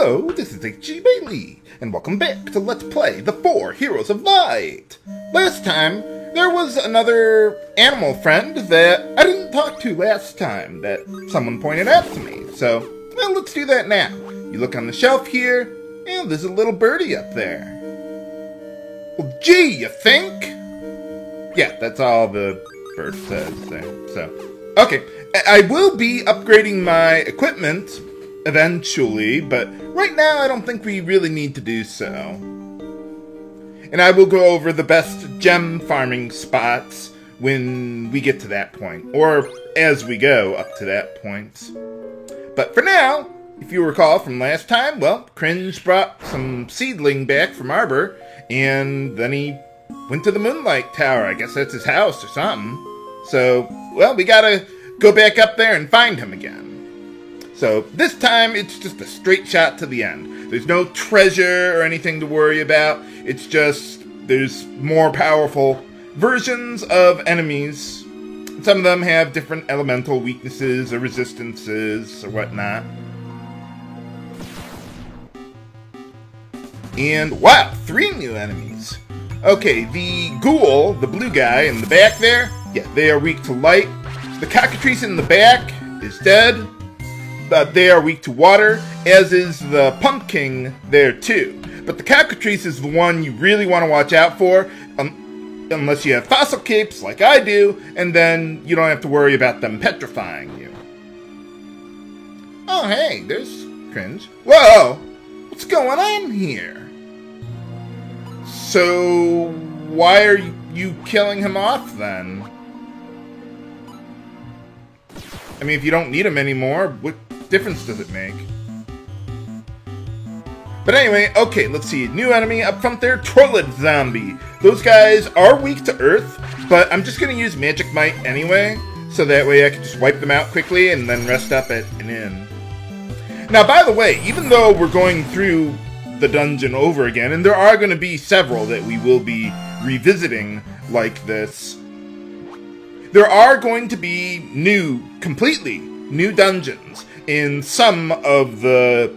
Hello, this is H.G. Bailey, and welcome back to Let's Play The Four Heroes of Light. Last time, there was another animal friend that I didn't talk to last time that someone pointed out to me, so well, let's do that now. You look on the shelf here, and there's a little birdie up there. Well, gee, you think? Yeah, that's all the bird says there, so. Okay, I will be upgrading my equipment eventually, but right now I don't think we really need to do so. And I will go over the best gem farming spots when we get to that point, or as we go up to that point. But for now, if you recall from last time, well, Cringe brought some seedling back from Arbor, and then he went to the Moonlight Tower. I guess that's his house or something. So, well, we gotta go back up there and find him again. So, this time, it's just a straight shot to the end. There's no treasure or anything to worry about. It's just, there's more powerful versions of enemies. Some of them have different elemental weaknesses or resistances or whatnot. And, wow, 3 new enemies. Okay, the ghoul, the blue guy in the back there, yeah, they are weak to light. The cockatrice in the back is dead. They are weak to water, as is the pumpkin there too. But the cockatrice is the one you really want to watch out for, unless you have fossil capes like I do, and then you don't have to worry about them petrifying you. Oh hey, there's Cringe. Whoa! What's going on here? So, why are you killing him off then? I mean, if you don't need him anymore, what difference does it make? But anyway, okay, let's see. New enemy up front there, Trollid Zombie. Those guys are weak to earth, but I'm just going to use Magic Might anyway, so that way I can just wipe them out quickly and then rest up at an inn. Now, by the way, even though we're going through the dungeon over again, and there are going to be several that we will be revisiting like this, there are going to be completely new dungeons in some of the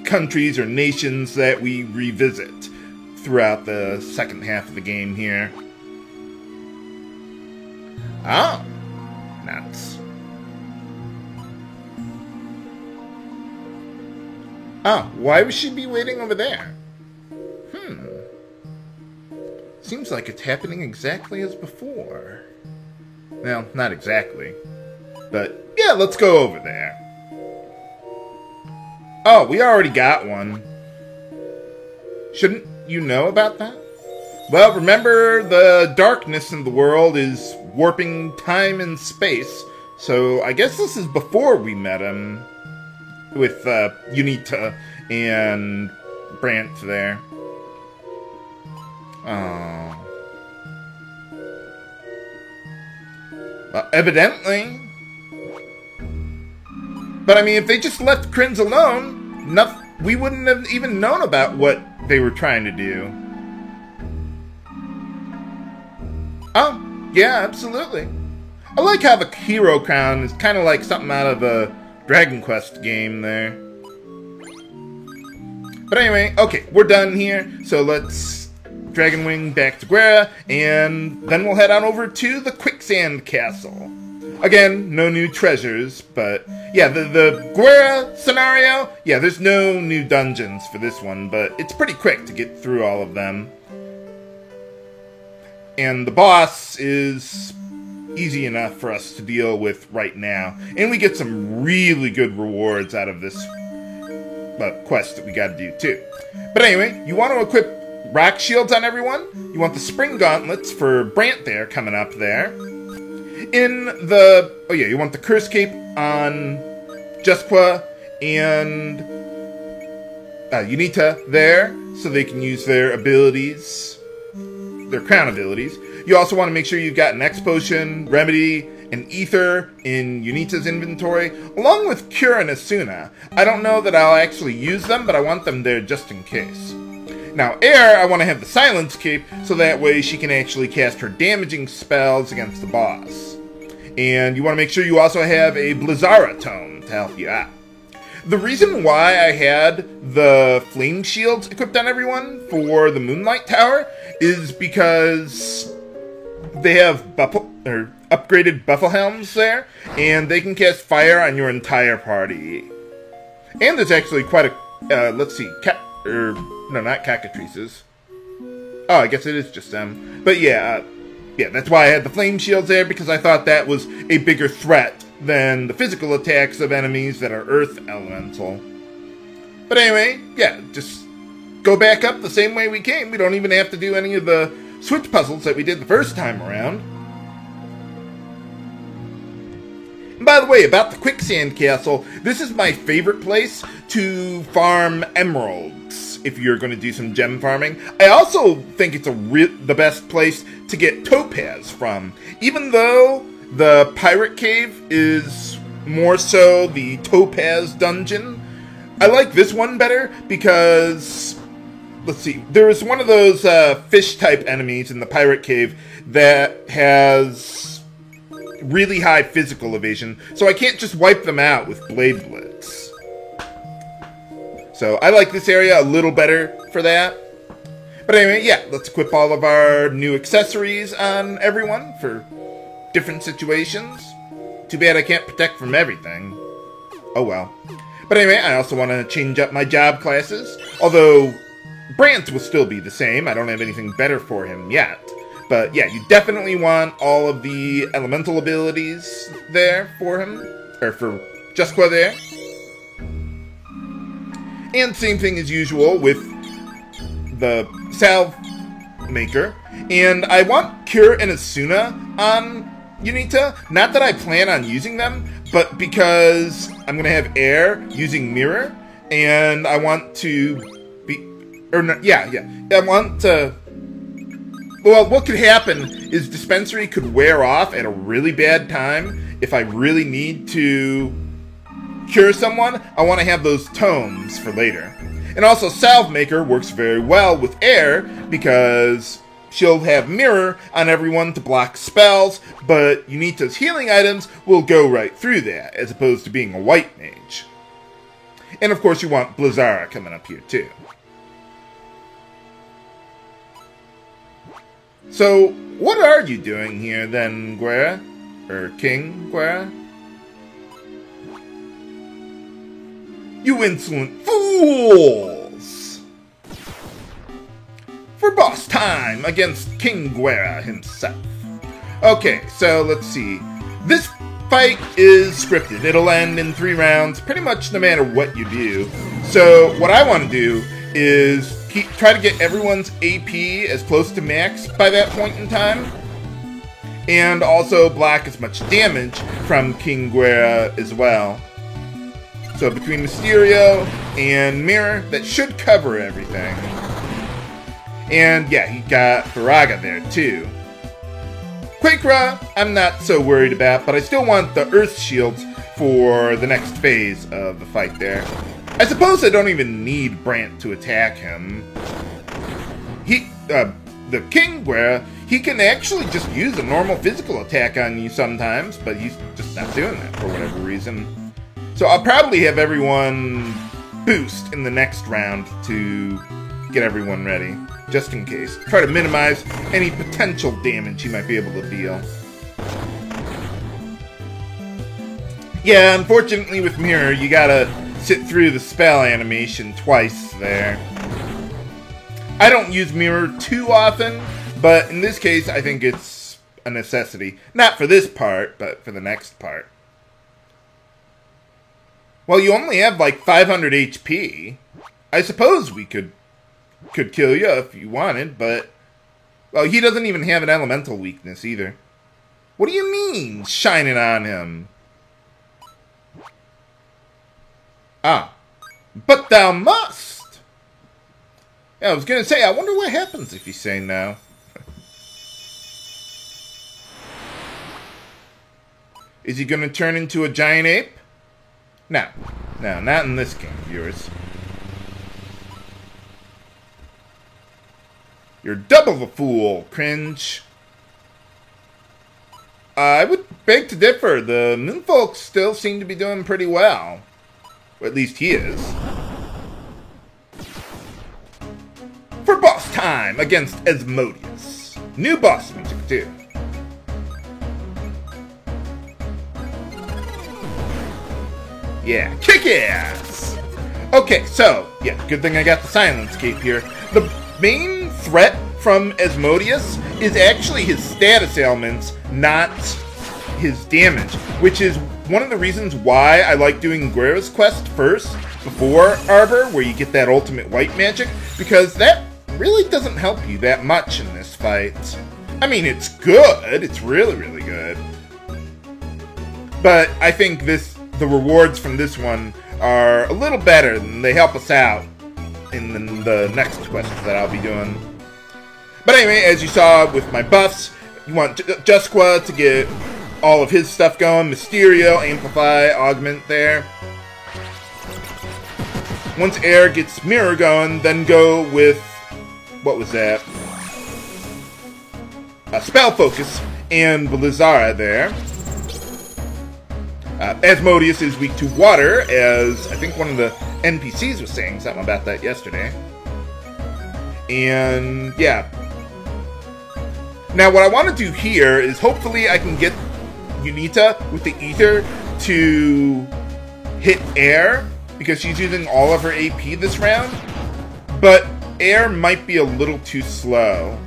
countries or nations that we revisit throughout the second half of the game here. Oh, nuts. Oh, why would she be waiting over there? Seems like it's happening exactly as before. Well, not exactly. But, yeah, let's go over there. Oh, we already got one. Shouldn't you know about that? Well, remember, the darkness in the world is warping time and space, so I guess this is before we met him. With, Unita and Brant there. Oh. Well, evidently. But I mean, if they just left Cringe alone, we wouldn't have even known about what they were trying to do. Oh, yeah, absolutely. I like how the hero crown is kind of like something out of a Dragon Quest game there. But anyway, okay, we're done here, so let's Dragon Wing back to Guerra, and then we'll head on over to the Quicksand Castle. Again, no new treasures, but yeah, the Guerra scenario, yeah, there's no new dungeons for this one, but it's pretty quick to get through all of them. And the boss is easy enough for us to deal with right now. And we get some really good rewards out of this quest that we gotta do too. But anyway, you want to equip rock shields on everyone. You want the spring gauntlets for Brant there coming up there. Oh yeah, you want the curse cape on Jesqua and Unita there, so they can use their abilities, their crown abilities. You also want to make sure you've got an X Potion, Remedy, and Ether in Unita's inventory, along with Cure and Asuna. I don't know that I'll actually use them, but I want them there just in case. Now, Air, I want to have the Silence Cape, so that way she can actually cast her damaging spells against the boss. And you want to make sure you also have a Blizzara Tome to help you out. The reason why I had the flame shields equipped on everyone for the Moonlight Tower is because they have upgraded Buffle Helms there, and they can cast fire on your entire party. And there's actually quite a, let's see, no, not cockatrices. Oh, I guess it is just them. But yeah, that's why I had the flame shields there, because I thought that was a bigger threat than the physical attacks of enemies that are earth elemental. But anyway, yeah, just go back up the same way we came. We don't even have to do any of the switch puzzles that we did the first time around. And by the way, about the Quicksand Castle, this is my favorite place to farm emeralds if you're going to do some gem farming. I also think it's the best place to get topaz from, even though the Pirate Cave is more so the Topaz Dungeon. I like this one better because, let's see, there is one of those fish-type enemies in the Pirate Cave that has really high physical evasion, so I can't just wipe them out with Blade Blitz. So I like this area a little better for that. But anyway, yeah, let's equip all of our new accessories on everyone for different situations. Too bad I can't protect from everything. Oh well. But anyway, I also want to change up my job classes. Although, Brant will still be the same. I don't have anything better for him yet. But yeah, you definitely want all of the elemental abilities there for him. Or for Jusqua there. And same thing as usual with the Salve Maker. And I want Cure and Asuna on Unita. Not that I plan on using them, but because I'm going to have Air using Mirror, and I want to be... Or no, yeah. I want to... Well, what could happen is Dispensary could wear off at a really bad time. If I really need to cure someone, I want to have those tomes for later. And also, Salve Maker works very well with Air, because she'll have Mirror on everyone to block spells, but Unita's healing items will go right through that, as opposed to being a white mage. And of course you want Blizzara coming up here too. So, what are you doing here then, Guerra? Or King Guerra? You insolent fools! For boss time against King Guerra himself. Okay, so let's see. This fight is scripted. It'll end in 3 rounds, pretty much no matter what you do. So what I want to do is try to get everyone's AP as close to max by that point in time. And also block as much damage from King Guerra as well. So between Mysterio and Mirror, that should cover everything. And yeah, he got Firaga there too. Quakera, I'm not so worried about, but I still want the Earth Shields for the next phase of the fight there. I suppose I don't even need Brant to attack him. The King Guerra, he can actually just use a normal physical attack on you sometimes, but he's just not doing that for whatever reason. So I'll probably have everyone boost in the next round to get everyone ready, just in case. Try to minimize any potential damage he might be able to deal. Yeah, unfortunately with Mirror, you gotta sit through the spell animation twice there. I don't use Mirror too often, but in this case I think it's a necessity. Not for this part, but for the next part. Well, you only have like 500 HP. I suppose we could kill you if you wanted, but... Well, he doesn't even have an elemental weakness either. What do you mean, shining on him? Ah. But thou must! Yeah, I was gonna say, I wonder what happens if you say no. Is he gonna turn into a giant ape? No. No, not in this game, viewers. You're double the fool, cringe. I would beg to differ. The Moonfolk still seem to be doing pretty well. Or at least he is. For boss time against Asmodeus. New boss music, too. Yeah, kick ass! Okay, so, yeah, good thing I got the Silence Cape here. The main threat from Asmodeus is actually his status ailments, not his damage, which is one of the reasons why I like doing Guerra's quest first, before Arbor, where you get that ultimate white magic, because that really doesn't help you that much in this fight. I mean, it's good, it's really, really good. But I think the rewards from this one are a little better, and they help us out in the next quest that I'll be doing. But anyway, as you saw with my buffs, you want Jusqua to get all of his stuff going. Mysterio, Amplify, Augment there. Once Air gets Mirror going, then go with, what was that? Spell Focus and Blizzara there. Asmodeus is weak to water, as I think one of the NPCs was saying something about that yesterday. And, yeah. Now, what I want to do here is hopefully I can get Unita with the Ether to hit Air, because she's using all of her AP this round. But Air might be a little too slow.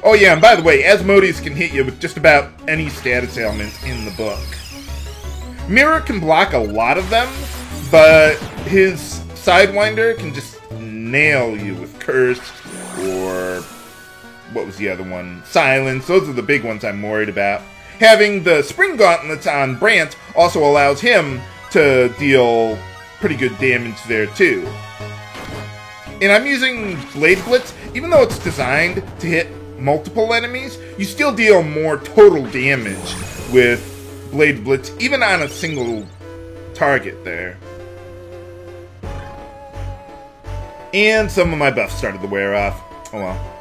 Oh yeah, and by the way, Asmodeus can hit you with just about any status ailment in the book. Mirror can block a lot of them, but his Sidewinder can just nail you with Curse, or what was the other one? Silence. Those are the big ones I'm worried about. Having the Spring Gauntlets on Brant also allows him to deal pretty good damage there too. And I'm using Blade Blitz, even though it's designed to hit multiple enemies, you still deal more total damage with Blade Blitz, even on a single target there. And some of my buffs started to wear off. Oh well.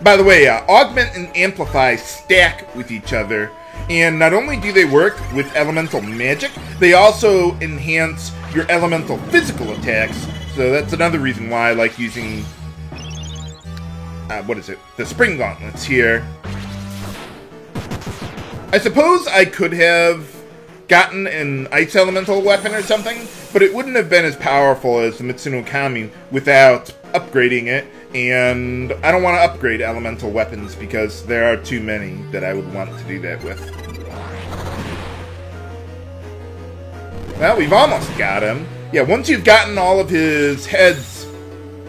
By the way, Augment and Amplify stack with each other, and not only do they work with elemental magic, they also enhance your elemental physical attacks, so that's another reason why I like using the Spring Gauntlets here. I suppose I could have gotten an Ice Elemental weapon or something, but it wouldn't have been as powerful as the Mitsuno Kami without upgrading it, and I don't want to upgrade elemental weapons because there are too many that I would want to do that with. Well, we've almost got him. Yeah, once you've gotten all of his heads,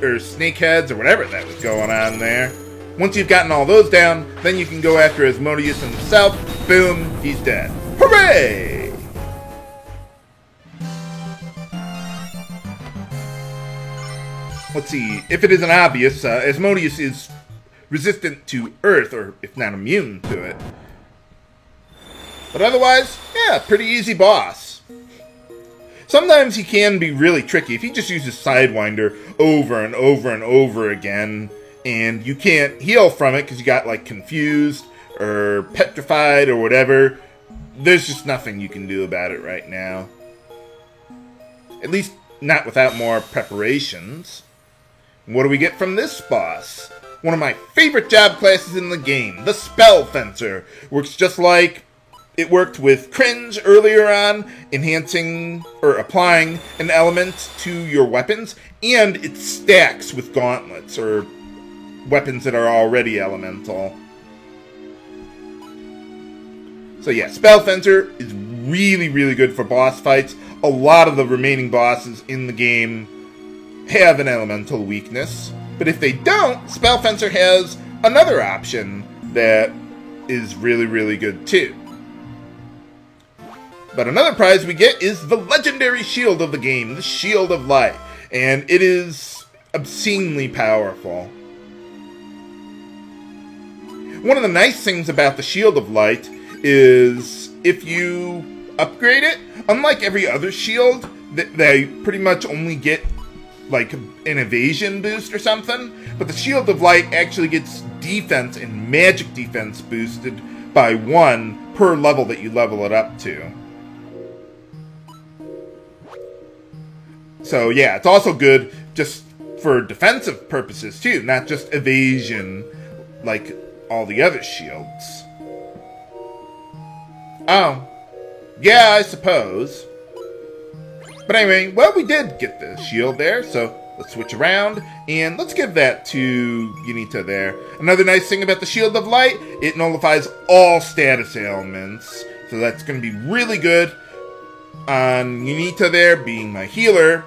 or snake heads, or whatever that was going on there, once you've gotten all those down, then you can go after Asmodeus himself. Boom, he's dead. Hooray! Let's see, if it isn't obvious, Asmodeus is resistant to Earth, or if not immune to it. But otherwise, yeah, pretty easy boss. Sometimes he can be really tricky if he just uses Sidewinder over and over and over again, and you can't heal from it because you got, like, confused or petrified or whatever. There's just nothing you can do about it right now. At least not without more preparations. What do we get from this boss? One of my favorite job classes in the game, the Spell Fencer. Works just like it worked with Cringe earlier on, enhancing or applying an element to your weapons, and it stacks with gauntlets, or weapons that are already elemental. So yeah, Spell Fencer is really, really good for boss fights. A lot of the remaining bosses in the game have an elemental weakness, but if they don't, Spell Fencer has another option that is really, really good too. But another prize we get is the legendary shield of the game, the Shield of Light, and it is obscenely powerful. One of the nice things about the Shield of Light is if you upgrade it, unlike every other shield, they pretty much only get like an evasion boost or something, but the Shield of Light actually gets defense and magic defense boosted by 1 per level that you level it up to. So yeah, it's also good just for defensive purposes too, not just evasion like all the other shields. Oh. Yeah, I suppose. But anyway, well, we did get the shield there, so let's switch around, and let's give that to Unita there. Another nice thing about the Shield of Light, it nullifies all status ailments, so that's going to be really good on Unita there, being my healer.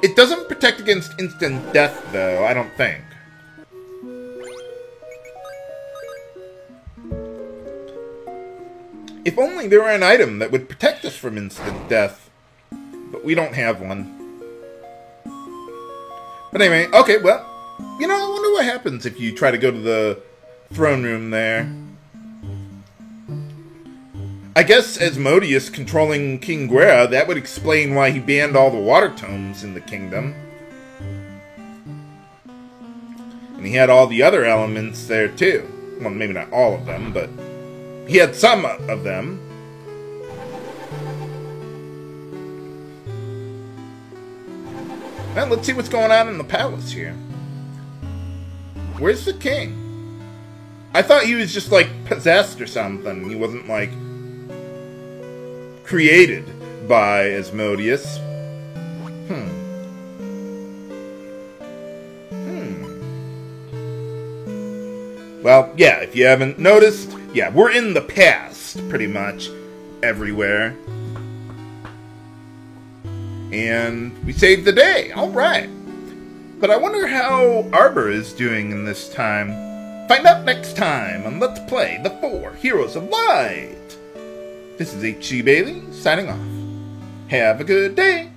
It doesn't protect against instant death, though, I don't think. If only there were an item that would protect us from instant death. But we don't have one. But anyway, okay, well, I wonder what happens if you try to go to the throne room there. I guess Asmodeus controlling King Guerra, that would explain why he banned all the water tomes in the kingdom. And he had all the other elements there too. Well, maybe not all of them, but he had some of them. Well, let's see what's going on in the palace here. Where's the king? I thought he was just, like, possessed or something. He wasn't, like, created by Asmodeus. Well, yeah, if you haven't noticed, yeah, we're in the past, pretty much, everywhere. And we saved the day. All right. But I wonder how Arbor is doing in this time. Find out next time on Let's Play The 4 Heroes of Light. This is H.G. Bailey, signing off. Have a good day.